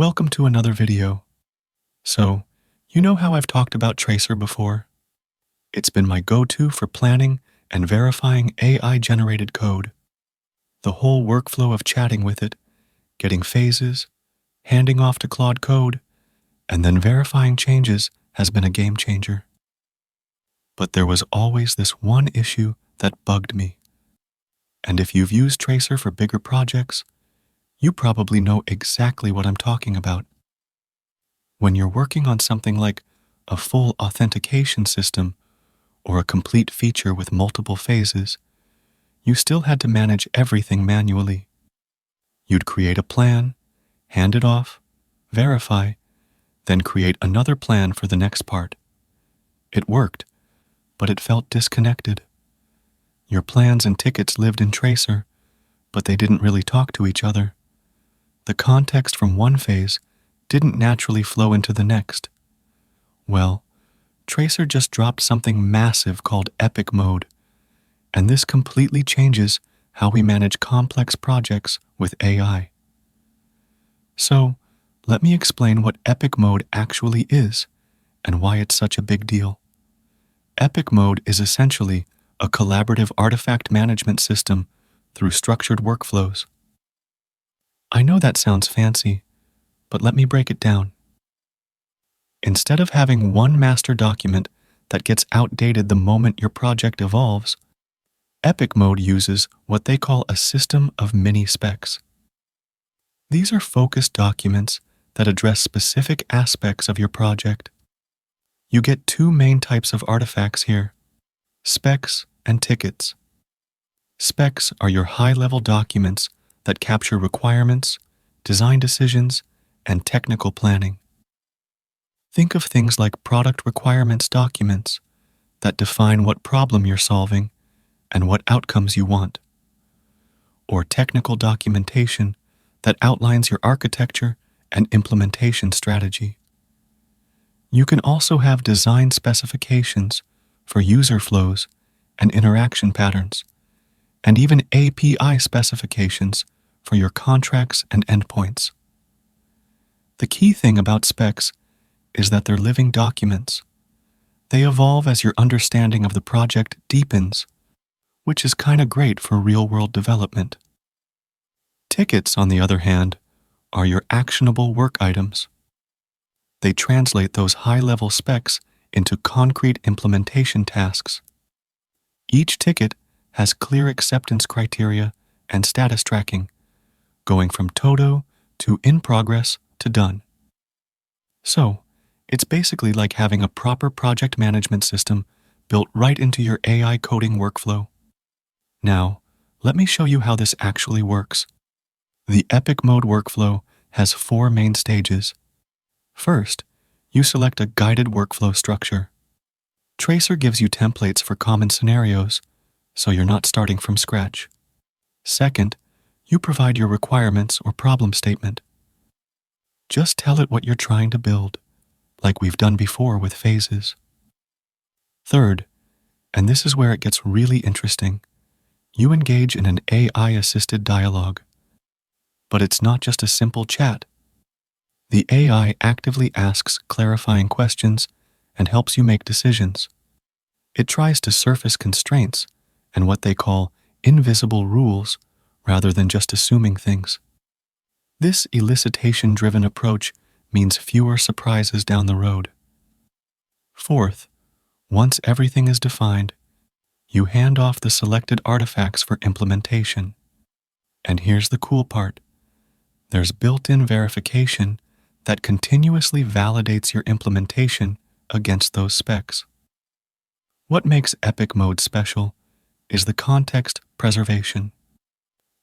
Welcome to another video. So, you know how I've talked about Traycer before? It's been my go-to for planning and verifying AI-generated code. The whole workflow of chatting with it, getting phases, handing off to Claude code, and then verifying changes has been a game changer. But there was always this one issue that bugged me. And if you've used Traycer for bigger projects, you probably know exactly what I'm talking about. When you're working on something like a full authentication system or a complete feature with multiple phases, you still had to manage everything manually. You'd create a plan, hand it off, verify, then create another plan for the next part. It worked, but it felt disconnected. Your plans and tickets lived in Traycer, but they didn't really talk to each other. The context from one phase didn't naturally flow into the next. Well, Traycer just dropped something massive called Epic Mode, and this completely changes how we manage complex projects with AI. So, let me explain what Epic Mode actually is and why it's such a big deal. Epic Mode is essentially a collaborative artifact management system through structured workflows. I know that sounds fancy, but let me break it down. Instead of having one master document that gets outdated the moment your project evolves, Epic Mode uses what they call a system of mini-specs. These are focused documents that address specific aspects of your project. You get two main types of artifacts here: specs and tickets. Specs are your high-level documents that capture requirements, design decisions, and technical planning. Think of things like product requirements documents that define what problem you're solving and what outcomes you want, or technical documentation that outlines your architecture and implementation strategy. You can also have design specifications for user flows and interaction patterns, and even API specifications for your contracts and endpoints. The key thing about specs is that they're living documents. They evolve as your understanding of the project deepens, which is kinda great for real-world development. Tickets, on the other hand, are your actionable work items. They translate those high-level specs into concrete implementation tasks. Each ticket has clear acceptance criteria and status tracking, going from Todo to in progress to done. So, it's basically like having a proper project management system built right into your AI coding workflow. Now, let me show you how this actually works. The Epic Mode workflow has 4 main stages. First, you select a guided workflow structure. Traycer gives you templates for common scenarios, so you're not starting from scratch. Second, you provide your requirements or problem statement. Just tell it what you're trying to build, like we've done before with phases. Third, and this is where it gets really interesting, you engage in an AI-assisted dialogue. But it's not just a simple chat. The AI actively asks clarifying questions and helps you make decisions. It tries to surface constraints and what they call invisible rules rather than just assuming things. This elicitation-driven approach means fewer surprises down the road. Fourth, once everything is defined, you hand off the selected artifacts for implementation. And here's the cool part. There's built-in verification that continuously validates your implementation against those specs. What makes Epic Mode special is the context preservation.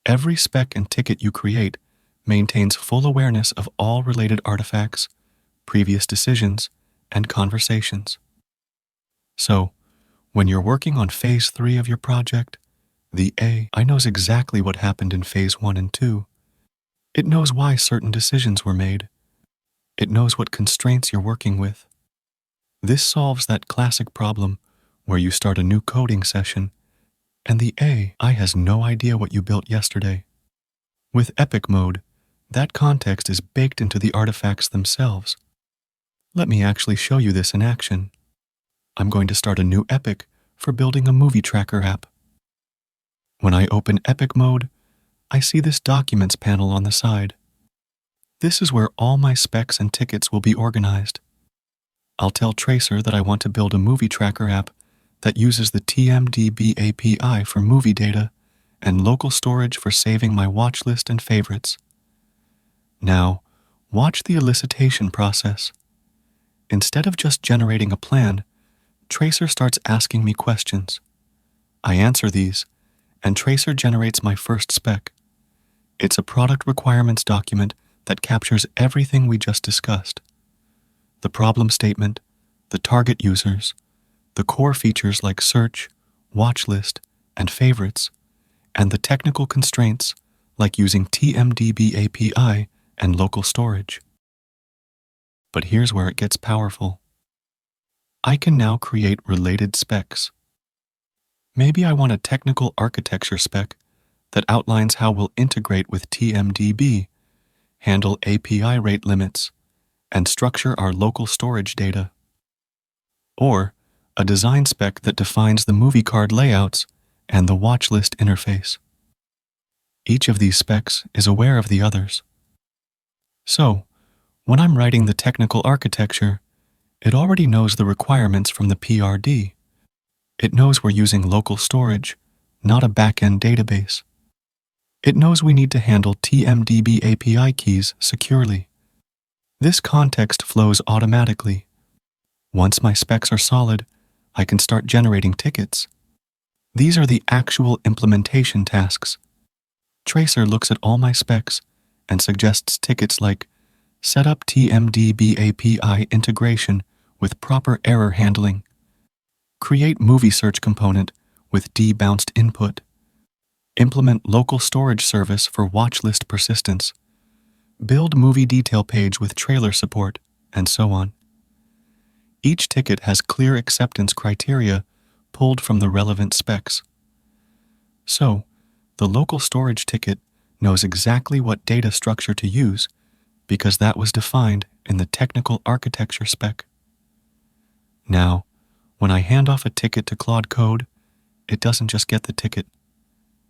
Every spec and ticket you create maintains full awareness of all related artifacts, previous decisions, and conversations. So, when you're working on phase 3 of your project, the AI knows exactly what happened in phase 1 and 2. It knows why certain decisions were made. It knows what constraints you're working with. This solves that classic problem where you start a new coding session and the AI has no idea what you built yesterday. With Epic Mode, That context is baked into the artifacts themselves. Let me actually show you this in action. I'm going to start a new epic for building a movie tracker app. When I open Epic mode, I see this Documents panel on the side. This is where all my specs and tickets will be organized. I'll tell Traycer that I want to build a movie tracker app that uses the TMDB API for movie data and local storage for saving my watch list and favorites. Now, watch the elicitation process. Instead of just generating a plan, Traycer starts asking me questions. I answer these, and Traycer generates my first spec. It's a product requirements document that captures everything we just discussed. The problem statement, the target users, the core features like search, watch list, and favorites, and the technical constraints like using TMDB API and local storage. But here's where it gets powerful. I can now create related specs. Maybe I want a technical architecture spec that outlines how we'll integrate with TMDB, handle API rate limits, and structure our local storage data. Or a design spec that defines the movie card layouts and the watch list interface. Each of these specs is aware of the others. So, when I'm writing the technical architecture, it already knows the requirements from the PRD. It knows we're using local storage, not a back-end database. It knows we need to handle TMDB API keys securely. This context flows automatically. Once my specs are solid, I can start generating tickets. These are the actual implementation tasks. Traycer looks at all my specs and suggests tickets like set up TMDB API integration with proper error handling, create movie search component with debounced input, implement local storage service for watchlist persistence, build movie detail page with trailer support, and so on. Each ticket has clear acceptance criteria pulled from the relevant specs. So, the local storage ticket knows exactly what data structure to use because that was defined in the technical architecture spec. Now, when I hand off a ticket to Claude Code, it doesn't just get the ticket,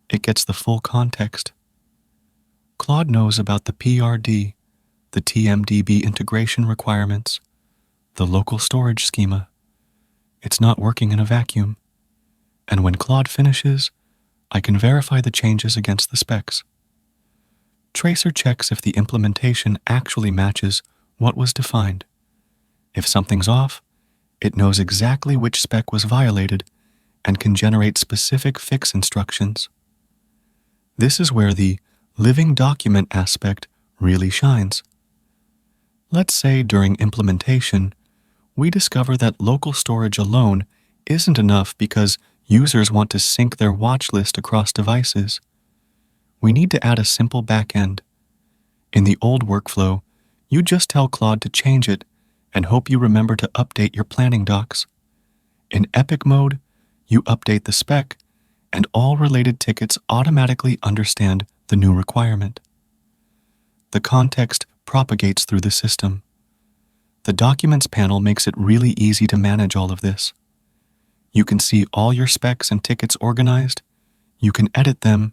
it gets the full context. Claude knows about the PRD, the TMDB integration requirements, the local storage schema. It's not working in a vacuum. And when Claude finishes, I can verify the changes against the specs. Traycer checks if the implementation actually matches what was defined. If something's off, it knows exactly which spec was violated and can generate specific fix instructions. This is where the living document aspect really shines. Let's say during implementation, we discover that local storage alone isn't enough because users want to sync their watch list across devices. We need to add a simple backend. In the old workflow, you just tell Claude to change it and hope you remember to update your planning docs. In Epic mode, you update the spec, and all related tickets automatically understand the new requirement. The context propagates through the system. The Documents panel makes it really easy to manage all of this. You can see all your specs and tickets organized, you can edit them,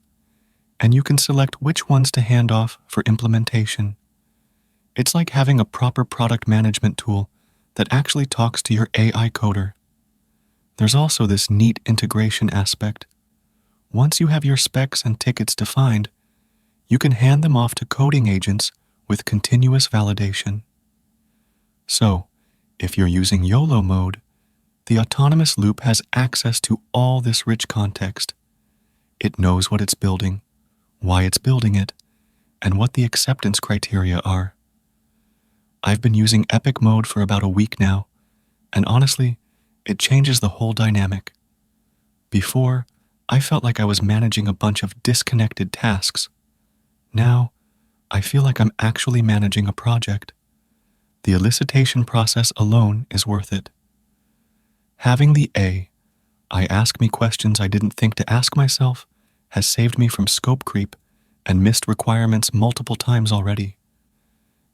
and you can select which ones to hand off for implementation. It's like having a proper product management tool that actually talks to your AI coder. There's also this neat integration aspect. Once you have your specs and tickets defined, you can hand them off to coding agents with continuous validation. So, if you're using YOLO mode, the autonomous loop has access to all this rich context. It knows what it's building, why it's building it, and what the acceptance criteria are. I've been using Epic mode for about a week now, and honestly, it changes the whole dynamic. Before, I felt like I was managing a bunch of disconnected tasks. Now, I feel like I'm actually managing a project. The elicitation process alone is worth it. Having the I ask me questions I didn't think to ask myself, has saved me from scope creep and missed requirements multiple times already.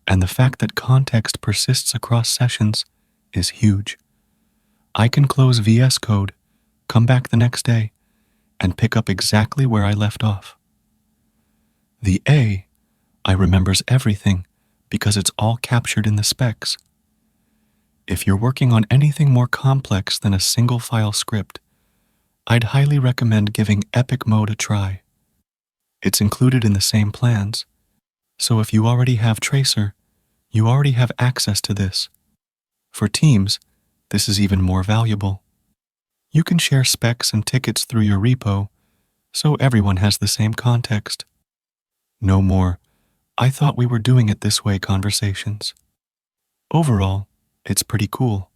And the fact that context persists across sessions is huge. I can close VS Code, come back the next day, and pick up exactly where I left off. The I remembers everything because it's all captured in the specs. If you're working on anything more complex than a single file script, I'd highly recommend giving Epic Mode a try. It's included in the same plans, so if you already have Traycer, you already have access to this. For teams, this is even more valuable. You can share specs and tickets through your repo, so everyone has the same context. No more, "I thought we were doing it this way" conversations. Overall, it's pretty cool.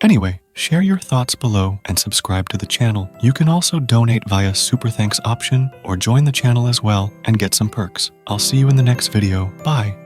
Anyway, share your thoughts below and subscribe to the channel. You can also donate via Super Thanks option or join the channel as well and get some perks. I'll see you in the next video. Bye.